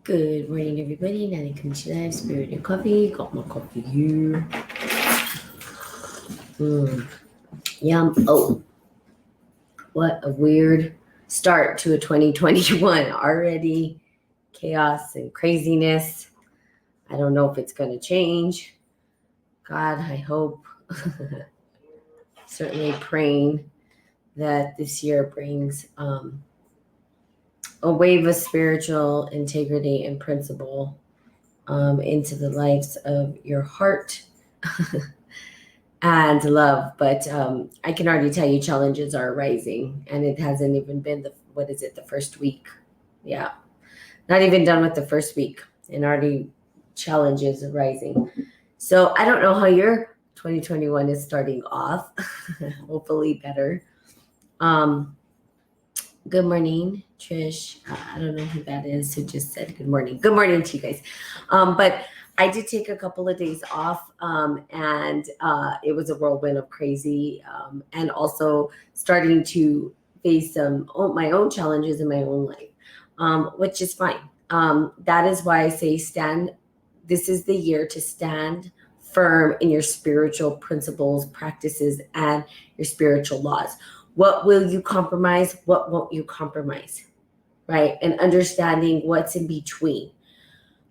Good morning, everybody. Nanny Community Live, Spirit and Coffee. Got my coffee here. Yum. Oh, what a weird start to a 2021. Already chaos and craziness. I don't know if it's going to change. God, I hope. Certainly praying that this year brings a wave of spiritual integrity and principle into the lives of your heart and love. But I can already tell you challenges are rising, and it hasn't even been the first week. Yeah, not even done with the first week, and already challenges are rising. So I don't know how your 2021 is starting off. Hopefully better. Good morning, Trish. I don't know who that is who just said good morning. Good morning to you guys. But I did take a couple of days off, and it was a whirlwind of crazy, and also starting to face my own challenges in my own life, which is fine. That is why I say stand. This is the year to stand firm in your spiritual principles, practices, and your spiritual laws. What will you compromise? What won't you compromise? Right? And understanding what's in between.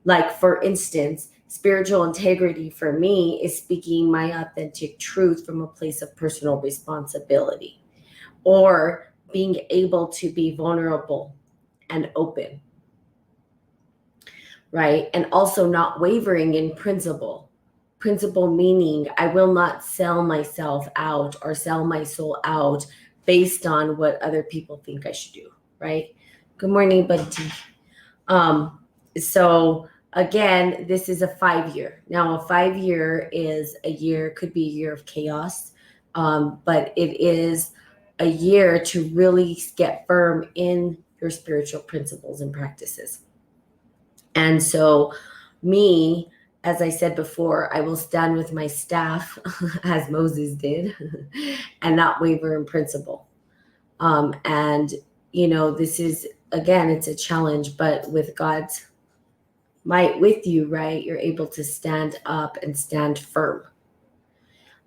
Like, for instance, spiritual integrity for me is speaking my authentic truth from a place of personal responsibility, or being able to be vulnerable and open, right? And also not wavering in principle. Principle meaning I will not sell myself out or sell my soul out based on what other people think I should do, right? Good morning, Buddy T. So again, this is a 5-year. Now, a 5-year is a year, could be a year of chaos, but it is a year to really get firm in your spiritual principles and practices. And so me, as I said before, I will stand with my staff as Moses did and not waver in principle. And, this is, again, it's a challenge, but with God's might with you, right, you're able to stand up and stand firm.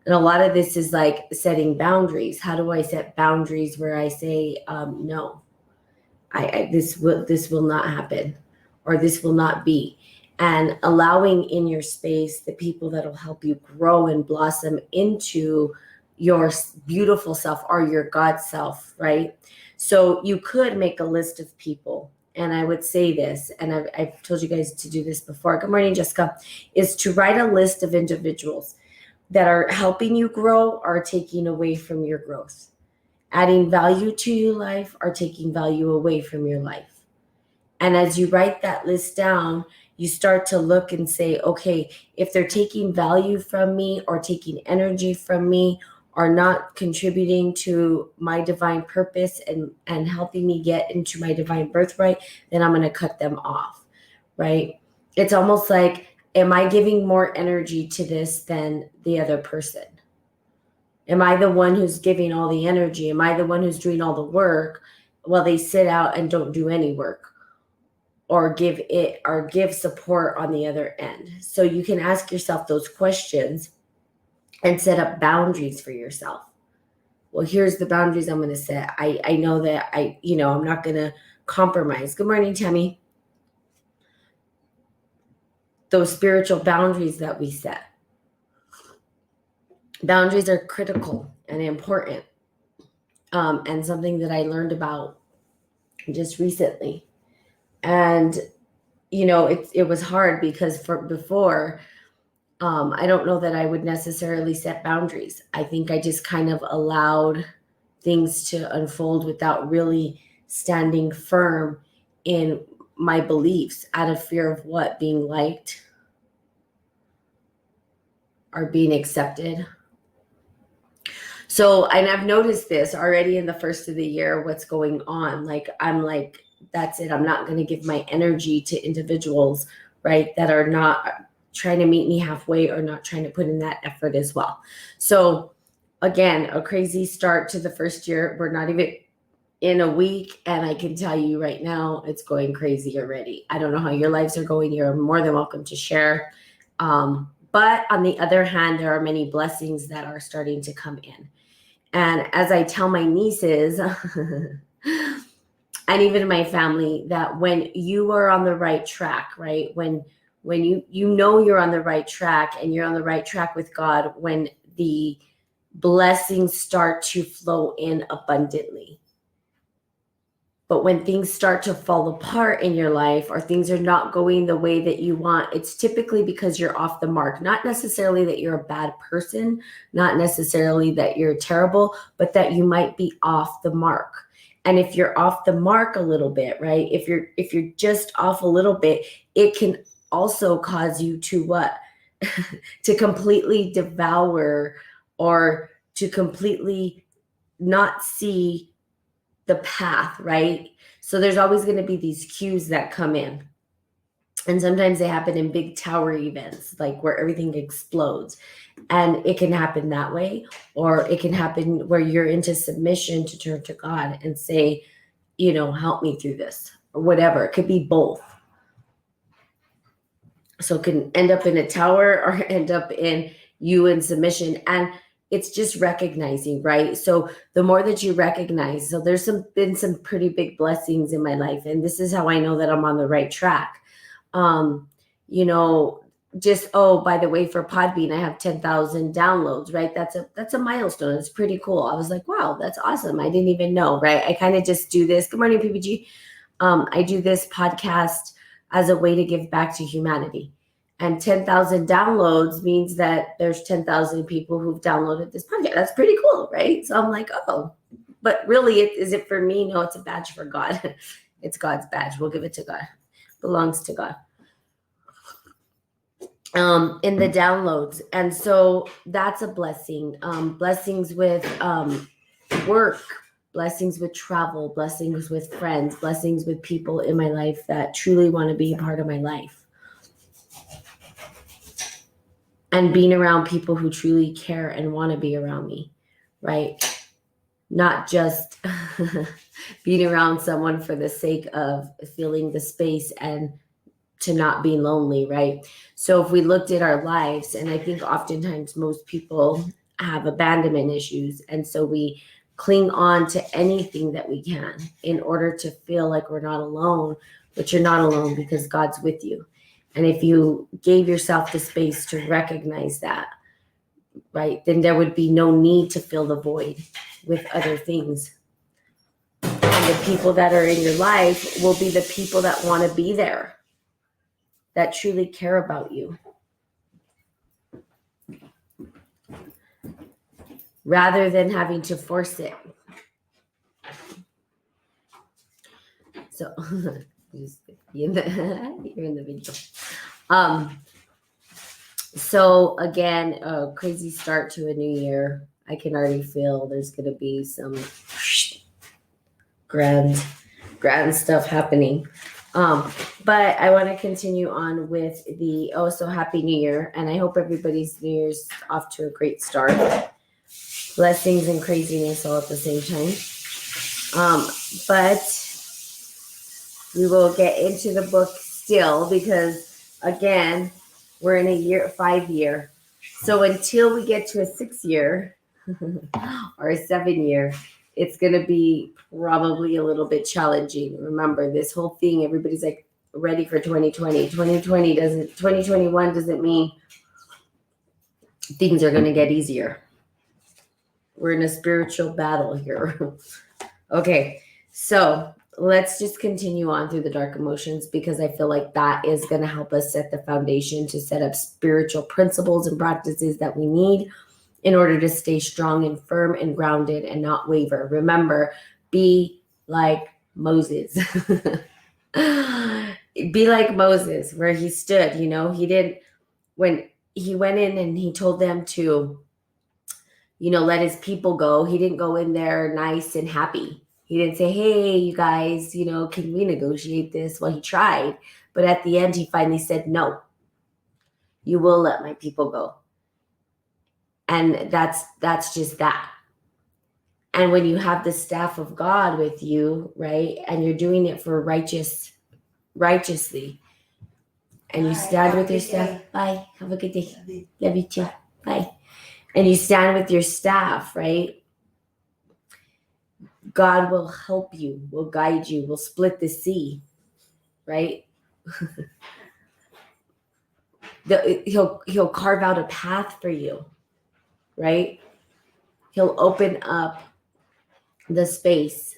And a lot of this is like setting boundaries. How do I set boundaries where I say, no, this will not happen, or this will not be? And allowing in your space the people that will help you grow and blossom into your beautiful self or your God self, right? So you could make a list of people. And I would say this, and I've told you guys to do this before. Good morning, Jessica. Is to write a list of individuals that are helping you grow or taking away from your growth, adding value to your life or taking value away from your life. And as you write that list down, you start to look and say, okay, if they're taking value from me or taking energy from me or not contributing to my divine purpose and helping me get into my divine birthright, then I'm going to cut them off, right? It's almost like, am I giving more energy to this than the other person? Am I the one who's giving all the energy? Am I the one who's doing all the work while they sit out and don't do any work? Or give support on the other end. So you can ask yourself those questions and set up boundaries for yourself. Well, here's the boundaries I'm going to set. I know that I'm not going to compromise. Good morning, Tammy. Those spiritual boundaries that we set. Boundaries are critical and important. And something that I learned about just recently. And it was hard because before, I don't know that I would necessarily set boundaries. I think I just kind of allowed things to unfold without really standing firm in my beliefs, out of fear of what? Being liked or being accepted. So, and I've noticed this already in the first of the year, what's going on. Like, I'm like, that's it. I'm not going to give my energy to individuals, right, that are not trying to meet me halfway or not trying to put in that effort as well. So again, a crazy start to the first year. We're not even in a week, and I can tell you right now, it's going crazy already. I don't know how your lives are going. You're more than welcome to share. But on the other hand, there are many blessings that are starting to come in. And as I tell my nieces, and even my family, that when you are on the right track, right? When you know you're on the right track and you're on the right track with God, when the blessings start to flow in abundantly. But when things start to fall apart in your life, or things are not going the way that you want, it's typically because you're off the mark. Not necessarily that you're a bad person, not necessarily that you're terrible, but that you might be off the mark. And if you're off the mark a little bit, right? If you're just off a little bit, it can also cause you to what? To completely devour, or to completely not see the path, right? So there's always going to be these cues that come in. And sometimes they happen in big tower events, like where everything explodes. And it can happen that way, or it can happen where you're into submission to turn to God and say, help me through this, or whatever. It could be both. So it can end up in a tower or end up in you in submission. And it's just recognizing, right? So the more that you recognize, so there's been some pretty big blessings in my life, and this is how I know that I'm on the right track. Just, by the way, for Podbean, I have 10,000 downloads, right? That's a milestone. It's pretty cool. I was like, wow, that's awesome. I didn't even know, right? I kind of just do this. Good morning, PPG. I do this podcast as a way to give back to humanity. And 10,000 downloads means that there's 10,000 people who've downloaded this podcast. That's pretty cool, right? So I'm like, oh, but really, is it for me? No, it's a badge for God. It's God's badge. We'll give it to God. It belongs to God. In the downloads. And so that's a blessing. Blessings with work, blessings with travel, blessings with friends, blessings with people in my life that truly want to be a part of my life. And being around people who truly care and want to be around me, right? Not just being around someone for the sake of feeling the space and to not be lonely, right? So if we looked at our lives, and I think oftentimes most people have abandonment issues, and so we cling on to anything that we can in order to feel like we're not alone, but you're not alone because God's with you. And if you gave yourself the space to recognize that, right, then there would be no need to fill the void with other things. And the people that are in your life will be the people that want to be there, that truly care about you, rather than having to force it. So you're in the video. So again, a crazy start to a new year. I can already feel there's going to be some grand stuff happening. But I want to continue on with the so happy new year, and I hope everybody's new year's off to a great start. Blessings and craziness all at the same time. But we will get into the book still, because again, we're in a 5 year. So until we get to a 6 year or a 7 year, it's going to be probably a little bit challenging. Remember, this whole thing, everybody's like ready for 2020. 2021 doesn't mean things are going to get easier. We're in a spiritual battle here. Okay, so let's just continue on through the dark emotions, because I feel like that is going to help us set the foundation to set up spiritual principles and practices that we need in order to stay strong and firm and grounded and not waver. Remember, be like Moses. Be like Moses, where he stood. When he went in and he told them to, let his people go, he didn't go in there nice and happy. He didn't say, hey, you guys, can we negotiate this? Well, he tried, but at the end, he finally said, no, you will let my people go. And that's just that. And when you have the staff of God with you, right, and you're doing it for righteously, and you stand with your staff. Bye. Have a good day. Love you too. Bye. And you stand with your staff, right? God will help you, will guide you, will split the sea, right? He'll carve out a path for you, right? He'll open up the space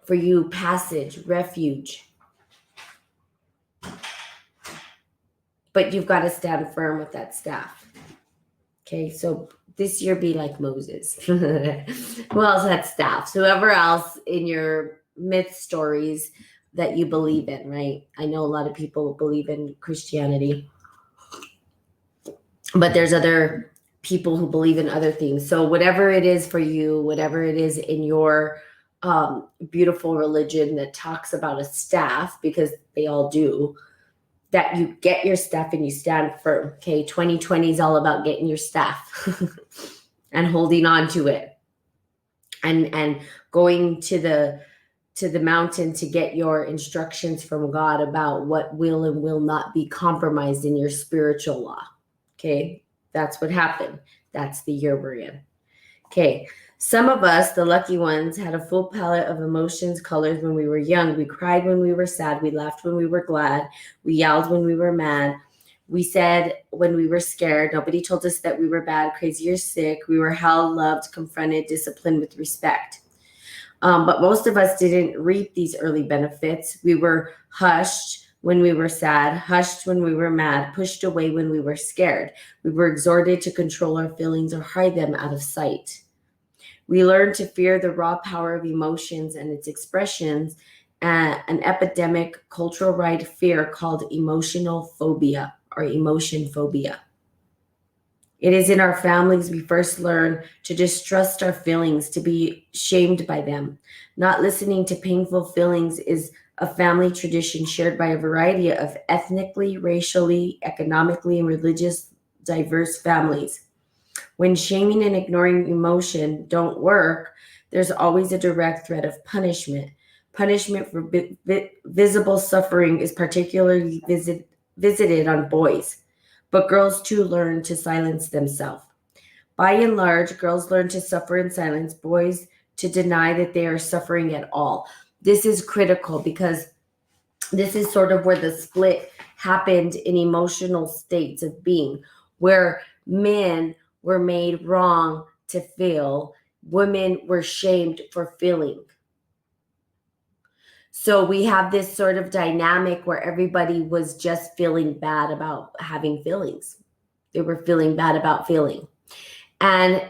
for you, passage, refuge. But you've got to stand firm with that staff. Okay, so this year be like Moses. Who else had staffs? Whoever else in your myth stories that you believe in, right? I know a lot of people believe in Christianity, but there's other people who believe in other things. So whatever it is for you, whatever it is in your beautiful religion that talks about a staff, because they all do, that you get your staff and you stand firm. Okay, 2020 is all about getting your staff and holding on to it, and going to the mountain to get your instructions from God about what will and will not be compromised in your spiritual law. Okay, that's what happened. That's the year we're in. Okay, some of us, the lucky ones, had a full palette of emotions, colors when we were young. We cried when we were sad. We laughed when we were glad. We yelled when we were mad. We said when we were scared. Nobody told us that we were bad, crazy, or sick. We were held, loved, confronted, disciplined with respect. But most of us didn't reap these early benefits. We were hushed when we were sad, hushed when we were mad, pushed away when we were scared. We were exhorted to control our feelings or hide them out of sight. We learned to fear the raw power of emotions and its expressions, an epidemic cultural-wide fear called emotional phobia or emotion phobia. It is in our families we first learn to distrust our feelings, to be shamed by them. Not listening to painful feelings is a family tradition shared by a variety of ethnically, racially, economically, and religious diverse families. When shaming and ignoring emotion don't work, there's always a direct threat of punishment. Punishment for visible suffering is particularly visited on boys, but girls too learn to silence themselves. By and large, girls learn to suffer in silence, boys to deny that they are suffering at all. This is critical because this is sort of where the split happened in emotional states of being, where men were made wrong to feel, women were shamed for feeling. So we have this sort of dynamic where everybody was just feeling bad about having feelings. They were feeling bad about feeling. And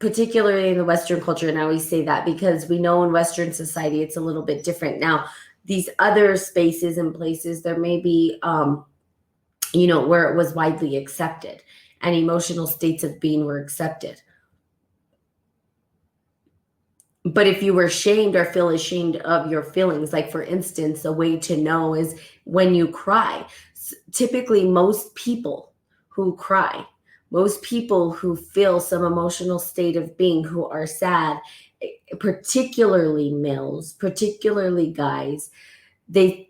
particularly in the Western culture, and I always say that because we know in Western society it's a little bit different. Now, these other spaces and places, there may be, where it was widely accepted and emotional states of being were accepted. But if you were shamed or feel ashamed of your feelings, like for instance, a way to know is when you cry. Typically, most people who cry, most people who feel some emotional state of being, who are sad, particularly males, particularly guys, they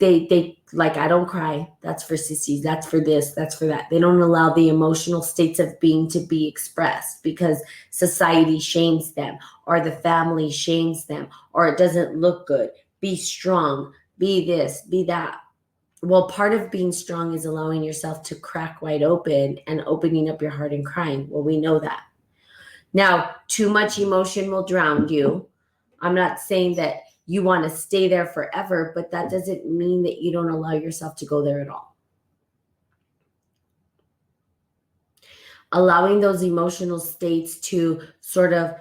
like, I don't cry. That's for sissies. That's for this. That's for that. They don't allow the emotional states of being to be expressed because society shames them or the family shames them or it doesn't look good. Be strong. Be this. Be that. Well, part of being strong is allowing yourself to crack wide open and opening up your heart and crying. Well, we know that. Now, too much emotion will drown you. I'm not saying that you want to stay there forever, but that doesn't mean that you don't allow yourself to go there at all. Allowing those emotional states to sort of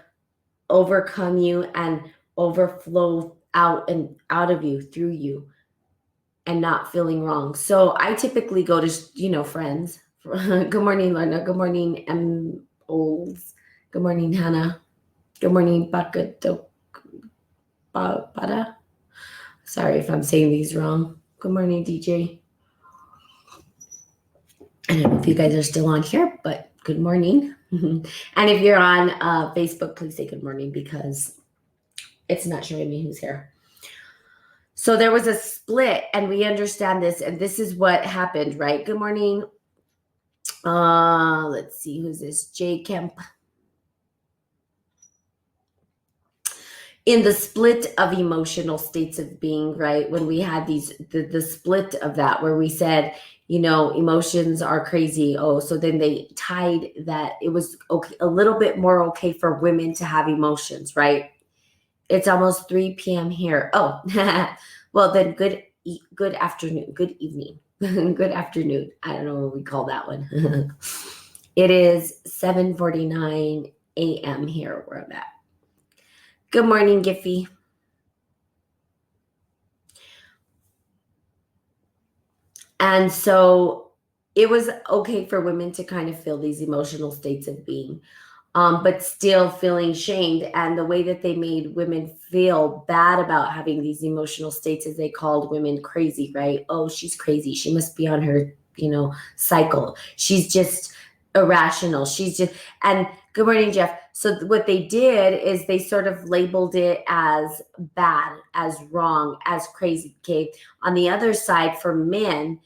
overcome you and overflow out of you, through you, and not feeling wrong. So I typically go to, friends. Good morning, Lorna. Good morning, M. Olds. Good morning, Hannah. Good morning, Bakato. Bada. Sorry if I'm saying these wrong. Good morning, DJ. I don't know if you guys are still on here, but good morning. And if you're on Facebook, please say good morning because it's not showing me who's here. So there was a split, and we understand this, and this is what happened, right? Good morning. Let's see, who's this? Jay Kemp. In the split of emotional states of being, right? When we had the split of that, where we said, emotions are crazy. Oh, so then they tied that it was okay, a little bit more okay for women to have emotions, right? It's almost 3 p.m. here. Oh, well then good afternoon, good evening, good afternoon. I don't know what we call that one. It is 7:49 a.m. here where I'm at. Good morning, Giffy. And so it was okay for women to kind of feel these emotional states of being. But still feeling shamed. And the way that they made women feel bad about having these emotional states is they called women crazy, right? Oh, she's crazy. She must be on her, cycle. She's just irrational. And good morning, Jeff. So what they did is they sort of labeled it as bad, as wrong, as crazy. Okay. On the other side, for men,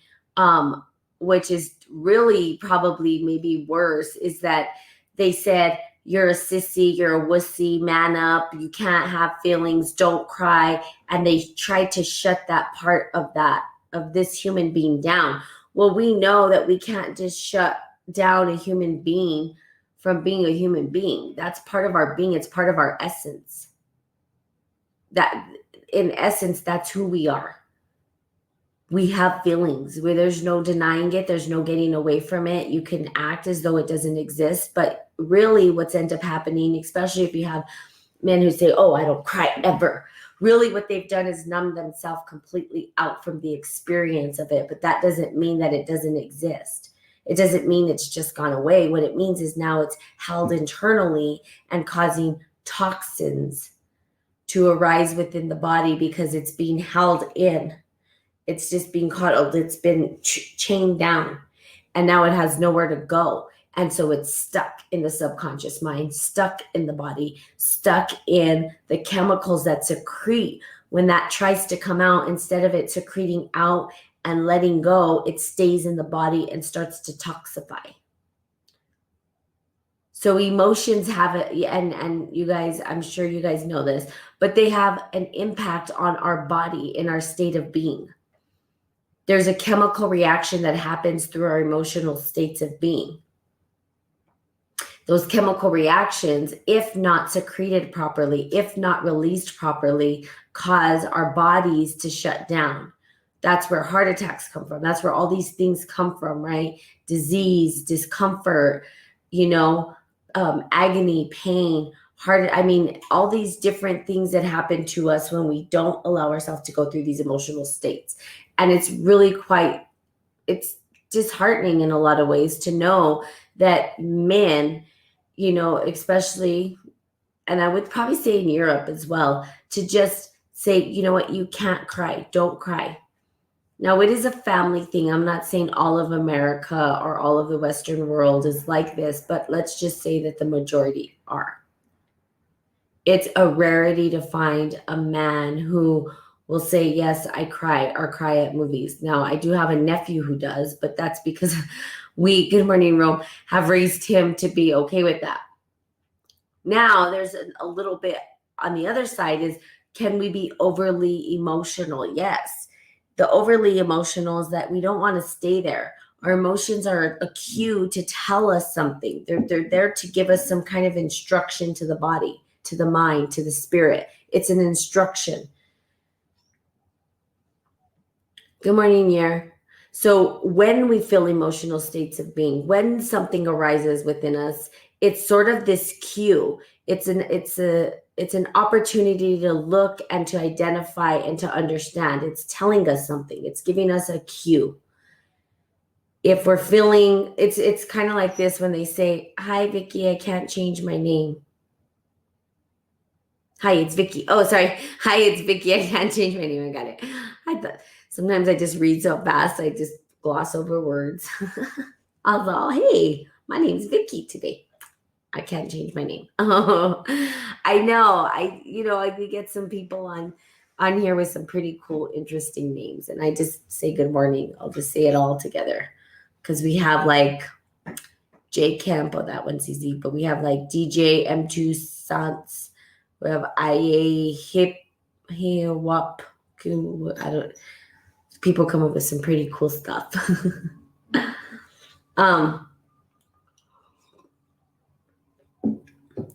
which is really probably maybe worse, is that they said, you're a sissy, you're a wussy, man up, you can't have feelings, don't cry. And they tried to shut that part of this human being down. Well, we know that we can't just shut down a human being from being a human being. That's part of our being. It's part of our essence. That, in essence, that's who we are. We have feelings where there's no denying it. There's no getting away from it. You can act as though it doesn't exist. But really what's end up happening, especially if you have men who say, oh, I don't cry ever. Really what they've done is numb themselves completely out from the experience of it. But that doesn't mean that it doesn't exist. It doesn't mean it's just gone away. What it means is now it's held internally and causing toxins to arise within the body because it's being held in. It's just being coddled. It's been chained down, and now it has nowhere to go. And so it's stuck in the subconscious mind, stuck in the body, stuck in the chemicals that secrete. When that tries to come out, instead of it secreting out and letting go, it stays in the body and starts to toxify. So emotions have it, and you guys, I'm sure you guys know this, but they have an impact on our body in our state of being. There's a chemical reaction that happens through our emotional states of being. Those chemical reactions, if not secreted properly, if not released properly, cause our bodies to shut down. That's where heart attacks come from. That's where all these things come from, right? Disease, discomfort, agony, pain, all these different things that happen to us when we don't allow ourselves to go through these emotional states. And it's really it's disheartening in a lot of ways to know that men, especially, and I would probably say in Europe as well, to just say, you know what, you can't cry, don't cry. Now, it is a family thing. I'm not saying all of America or all of the Western world is like this, but let's just say that the majority are. It's a rarity to find a man who will say, yes, I cry, or cry at movies. Now, I do have a nephew who does, but that's because we, Good Morning Rome, have raised him to be okay with that. Now, there's a little bit on the other side is, can we be overly emotional? Yes. The overly emotional is that we don't want to stay there. Our emotions are a cue to tell us something. They're there to give us some kind of instruction to the body, to the mind, to the spirit. It's an instruction. Good morning, Yer. So when we feel emotional states of being, when something arises within us, it's sort of this cue. It's an opportunity to look and to identify and to understand. It's telling us something. It's giving us a cue. If we're feeling, it's kind of like this when they say, hi, Vicky, I can't change my name. Hi, it's Vicky. Oh, sorry. Hi, it's Vicky. I can't change my name. I got it. I thought sometimes I just read so fast, I just gloss over words. I was all, hey, my name's Vicky today. I can't change my name. Oh, I know. We get some people on here with some pretty cool, interesting names, and I just say good morning. I'll just say it all together because we have like J Camp. Oh, that one's easy, but we have like DJ M2 Sans. We have IA Hip Wap. I don't. People come up with some pretty cool stuff.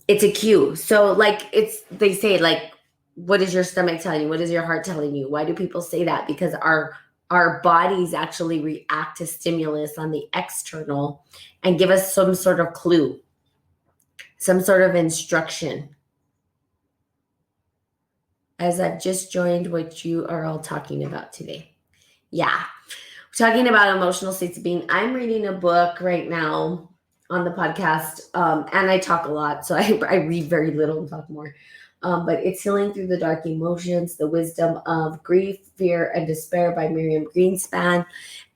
It's a cue. So like they say like, what is your stomach telling you? What is your heart telling you? Why do people say that? Because our bodies actually react to stimulus on the external and give us some sort of clue, some sort of instruction. As I've just joined what you are all talking about today. Yeah. We're talking about emotional states of being. I'm reading a book right now on the podcast, and I talk a lot, so I read very little and talk more. But it's Healing Through the Dark Emotions, The Wisdom of Grief, Fear, and Despair by Miriam Greenspan.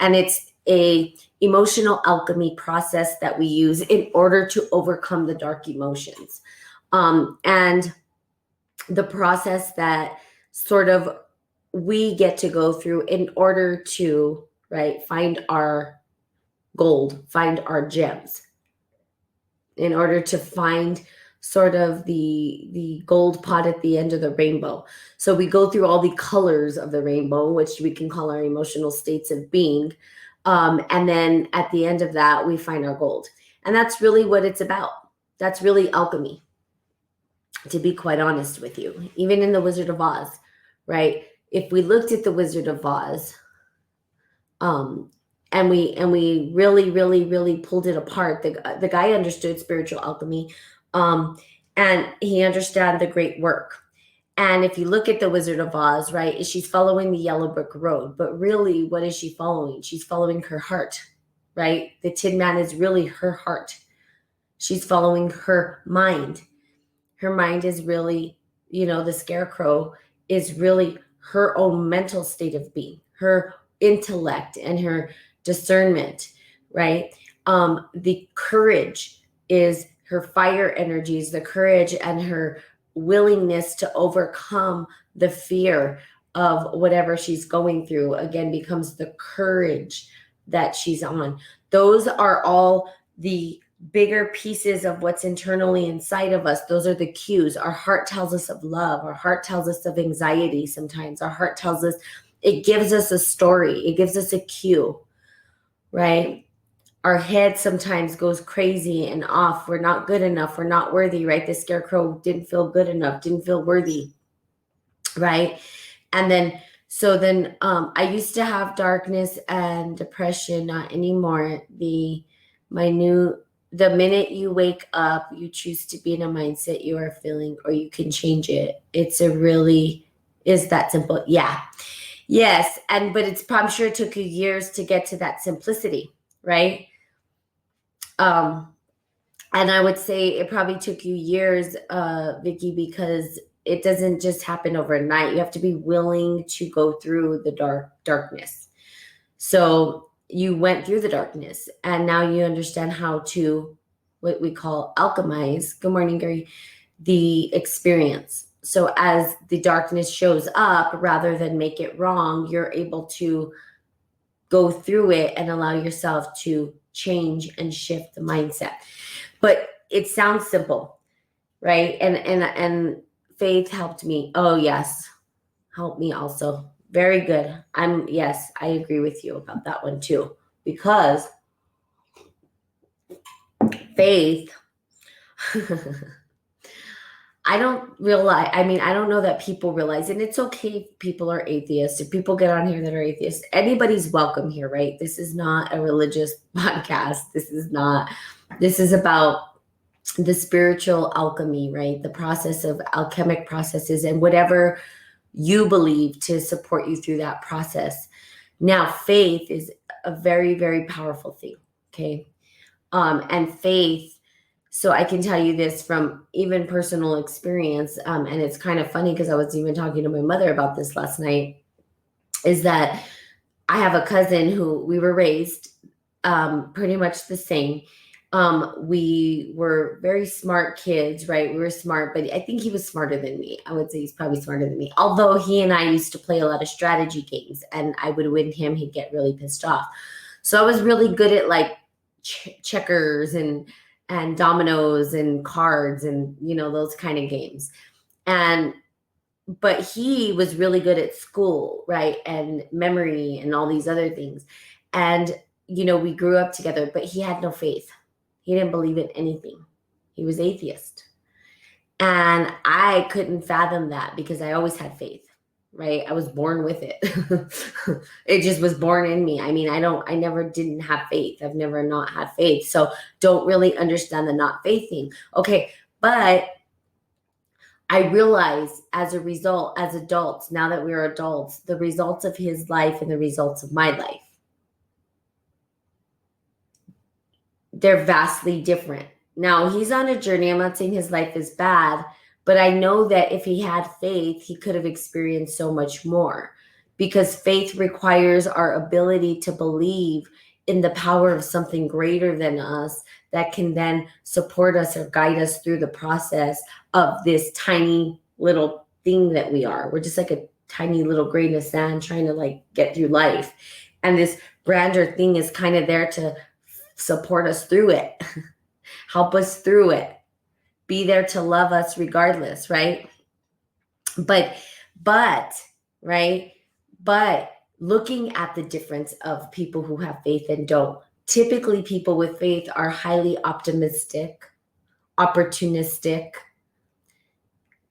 And it's a emotional alchemy process that we use in order to overcome the dark emotions. And the process that sort of we get to go through in order to, right, find our gold, find our gems, in order to find sort of the gold pot at the end of the rainbow. So we go through all the colors of the rainbow, which we can call our emotional states of being. And then at the end of that, we find our gold. And that's really what it's about. That's really alchemy, to be quite honest with you. Even in The Wizard of Oz, right? If we looked at The Wizard of Oz, and we really, really, really pulled it apart. The guy understood spiritual alchemy, and he understood the great work. And if you look at The Wizard of Oz, right, she's following the Yellow Brick Road, but really, what is she following? She's following her heart, right? The Tin Man is really her heart. She's following her mind. Her mind is really, the Scarecrow is really her own mental state of being, her intellect and her discernment, right? The courage is her fire energies, the courage and her willingness to overcome the fear of whatever she's going through, again, becomes the courage that she's on. Those are all the bigger pieces of what's internally inside of us. Those are the cues. Our heart tells us of love. Our heart tells us of anxiety sometimes. Our heart tells us, it gives us a story. It gives us a cue, right? Our head sometimes goes crazy and off. We're not good enough. We're not worthy, right? The Scarecrow didn't feel good enough, didn't feel worthy, right? And then, I used to have darkness and depression, not anymore. The minute you wake up, you choose to be in a mindset you are feeling, or you can change it. Is that simple? Yeah. Yes. But I'm sure it took you years to get to that simplicity, right? And I would say it probably took you years, Vicky, because it doesn't just happen overnight. You have to be willing to go through the darkness. So you went through the darkness, and now you understand how to, what we call alchemize. Good morning, Gary. The experience. So as the darkness shows up, rather than make it wrong, you're able to go through it and allow yourself to change and shift the mindset. But it sounds simple, right? And Faith helped me. Oh yes, helped me also. Very good. Yes, I agree with you about that one too, because Faith, I don't know that people realize, and it's okay if people are atheists, if people get on here that are atheists, anybody's welcome here, right? This is not a religious podcast. This is about the spiritual alchemy, right? The process of alchemic processes and whatever you believe to support you through that process. Now, faith is a very, very powerful thing, okay? And faith, so I can tell you this from even personal experience, and it's kind of funny because I was even talking to my mother about this last night, is that I have a cousin who we were raised pretty much the same, We were very smart kids, right? We were smart, but I think he was smarter than me. I would say he's probably smarter than me. Although he and I used to play a lot of strategy games, and I would win him, he'd get really pissed off. So I was really good at like checkers and dominoes and cards and those kind of games. And but he was really good at school, right? And memory and all these other things. And we grew up together, but he had no faith. He didn't believe in anything. He was atheist. And I couldn't fathom that because I always had faith, right? I was born with it. It just was born in me. I mean, I never didn't have faith. I've never not had faith. So don't really understand the not faith thing. Okay. But I realize as a result, as adults, now that we're adults, the results of his life and the results of my life, they're vastly different. Now, he's on a journey. I'm not saying his life is bad, but I know that if he had faith, he could have experienced so much more, because faith requires our ability to believe in the power of something greater than us that can then support us or guide us through the process of this tiny little thing that we are. We're just like a tiny little grain of sand trying to like get through life. And this grander thing is kind of there to support us through it, help us through it, be there to love us regardless, right? But right? But looking at the difference of people who have faith and don't, typically people with faith are highly optimistic, opportunistic.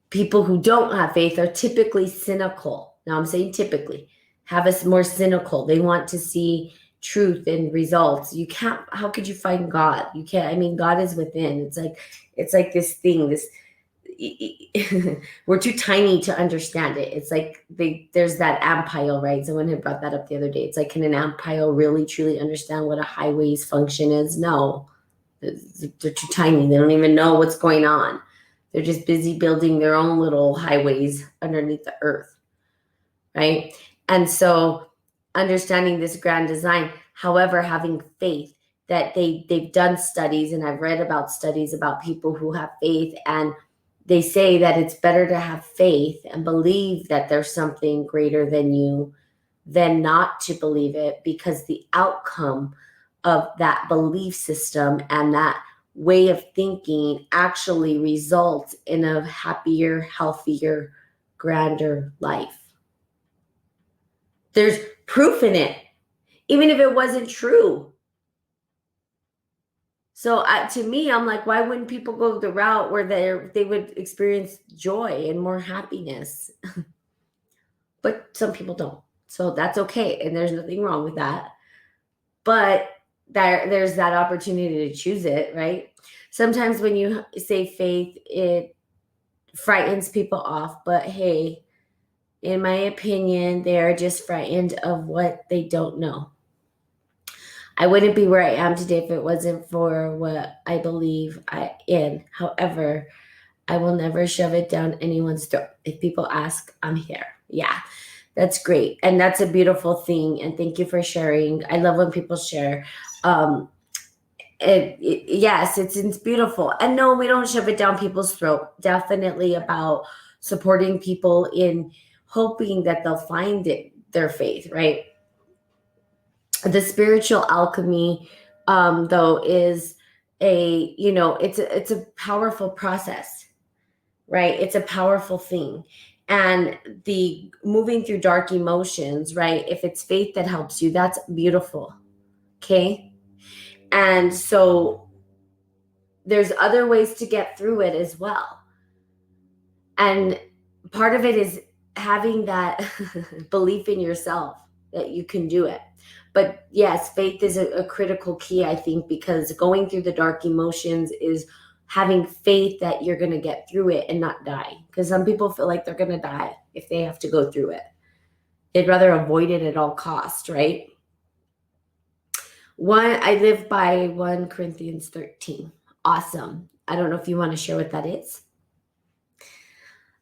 People who don't have faith are typically cynical. Now I'm saying typically, have us more cynical. They want to see truth and results. You can't, how could you find God? You can't, I mean, God is within. It's like this thing, we're too tiny to understand it. It's like there's that ant pile, right? Someone had brought that up the other day. It's like, can an ant pile really truly understand what a highway's function is? No, they're too tiny. They don't even know what's going on. They're just busy building their own little highways underneath the earth, right? And so understanding this grand design, however, having faith that they've done studies, and I've read about studies about people who have faith, and they say that it's better to have faith and believe that there's something greater than you than not to believe it, because the outcome of that belief system and that way of thinking actually results in a happier, healthier, grander life. There's proof in it, even if it wasn't true. So to me, I'm like, why wouldn't people go the route where they would experience joy and more happiness? But some people don't. So that's okay. And there's nothing wrong with that. But there's that opportunity to choose it, right? Sometimes when you say faith, it frightens people off. But hey, in my opinion, they are just frightened of what they don't know. I wouldn't be where I am today if it wasn't for what I believe in. However, I will never shove it down anyone's throat. If people ask, I'm here. Yeah, that's great. And that's a beautiful thing. And thank you for sharing. I love when people share. Yes, it's beautiful. And no, we don't shove it down people's throat. Definitely about supporting people in hoping that they'll find their faith, right? The spiritual alchemy, though, is it's a powerful process, right? It's a powerful thing. And the moving through dark emotions, right? If it's faith that helps you, that's beautiful. Okay. And so there's other ways to get through it as well. And part of it is having that belief in yourself that you can do it. But yes, faith is a critical key, I think, because going through the dark emotions is having faith that you're going to get through it and not die. Because some people feel like they're going to die if they have to go through it. They'd rather avoid it at all costs, right? I live by 1 Corinthians 13. Awesome. I don't know if you want to share what that is.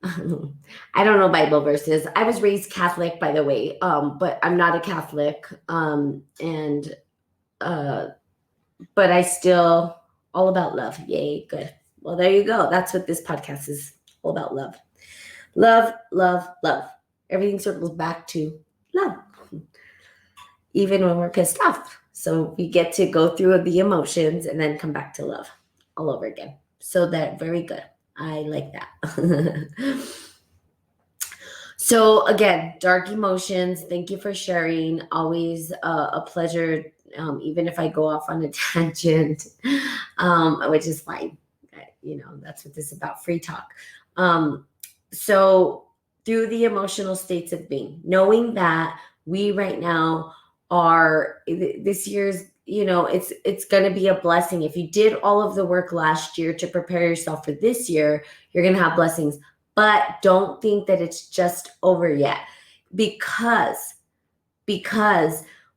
I don't know Bible verses. I was raised Catholic, by the way, but I'm not a Catholic. But I still All about love. Yay, good. Well, there you go. That's what this podcast is all about, love. Love, love, love. Everything circles back to love, even when we're pissed off. So we get to go through the emotions and then come back to love all over again. So that very good. I like that. So again, dark emotions. Thank you for sharing. Always a pleasure, even if I go off on a tangent, which is fine. That's what this is about, free talk. So through the emotional states of being, knowing that we right now are this year's, it's going to be a blessing. If you did all of the work last year to prepare yourself for this year, you're going to have blessings. But don't think that it's just over yet, because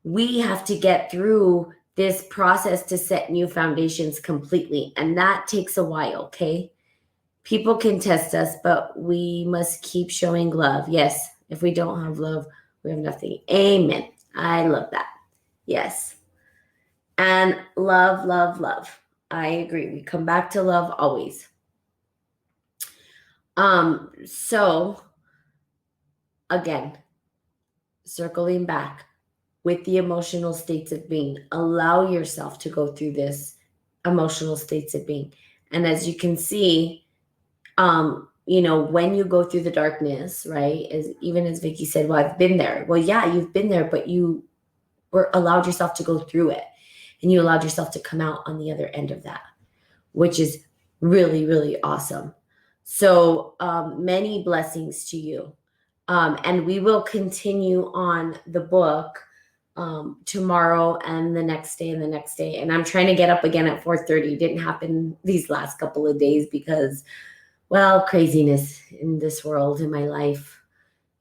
we have to get through this process to set new foundations completely. And that takes a while, okay? People can test us, but we must keep showing love. Yes, if we don't have love, we have nothing. Amen. I love that. Yes. And love, love, love. I agree. We come back to love always. So again, circling back with the emotional states of being, allow yourself to go through this emotional states of being. And as you can see, when you go through the darkness, right? Even as Vicky said, well, I've been there. Well, yeah, you've been there, but you were allowed yourself to go through it, and you allowed yourself to come out on the other end of that, which is really, really awesome. So many blessings to you. And we will continue on the book tomorrow and the next day and the next day. And I'm trying to get up again at 4:30. Didn't happen these last couple of days because, well, craziness in this world, in my life,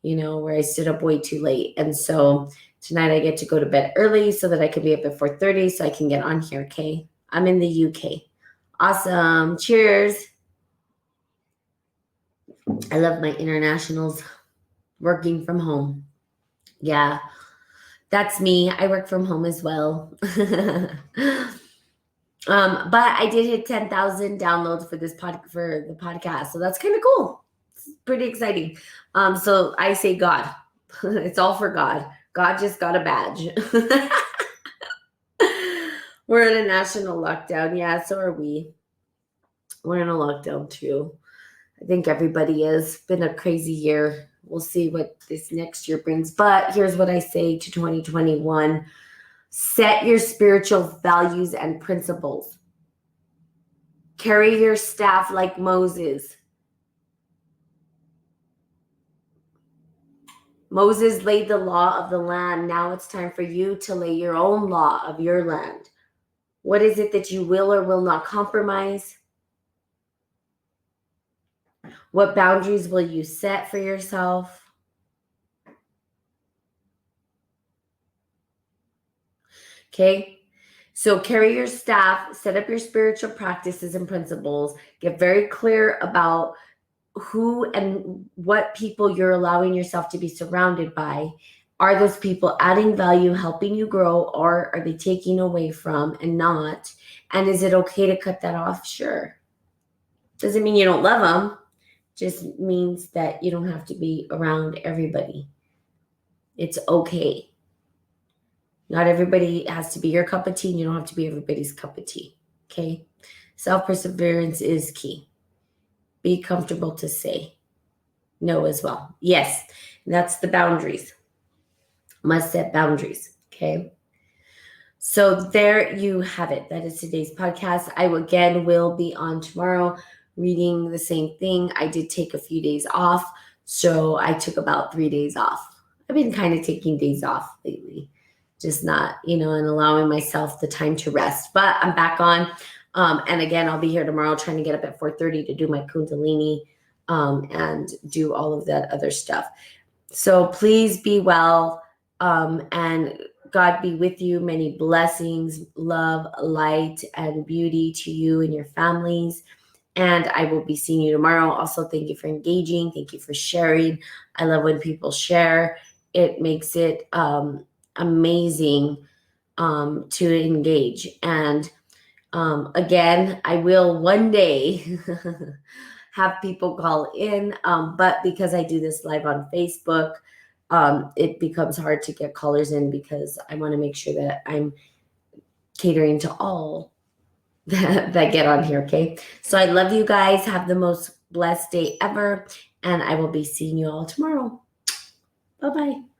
where I stood up way too late. And so tonight I get to go to bed early so that I can be up at 4:30 so I can get on here, okay? I'm in the UK. Awesome. Cheers. I love my internationals working from home. Yeah, that's me. I work from home as well. But I did hit 10,000 downloads for the podcast. So that's kind of cool. It's pretty exciting. So I say God. It's all for God. God just got a badge. We're in a national lockdown. Yeah, so are we. We're in a lockdown too. I think everybody is. Been a crazy year. We'll see what this next year brings. But here's what I say to 2021. Set your spiritual values and principles. Carry your staff like Moses. Moses laid the law of the land. Now it's time for you to lay your own law of your land. What is it that you will or will not compromise? What boundaries will you set for yourself? Okay, so carry your staff, set up your spiritual practices and principles, get very clear about who and what people you're allowing yourself to be surrounded by. Are those people adding value, helping you grow, or are they taking away from and not? And is it okay to cut that off? Sure. Doesn't mean you don't love them. Just means that you don't have to be around everybody. It's okay. Not everybody has to be your cup of tea, and you don't have to be everybody's cup of tea. Okay? Self-perseverance is key. Be comfortable to say no as well. Yes, that's the boundaries. Must set boundaries. Okay? So there you have it. That is today's podcast. I again will be on tomorrow reading the same thing. I did take a few days off. So I took about 3 days off. I've been kind of taking days off lately. Just not, and allowing myself the time to rest. But I'm back on. And again, I'll be here tomorrow trying to get up at 4:30 to do my Kundalini and do all of that other stuff. So please be well, and God be with you. Many blessings, love, light, and beauty to you and your families. And I will be seeing you tomorrow. Also, thank you for engaging. Thank you for sharing. I love when people share. It makes it amazing to engage. And Again, I will one day have people call in, but because I do this live on Facebook, it becomes hard to get callers in because I want to make sure that I'm catering to all that get on here. Okay. So I love you guys. Have the most blessed day ever. And I will be seeing you all tomorrow. Bye bye.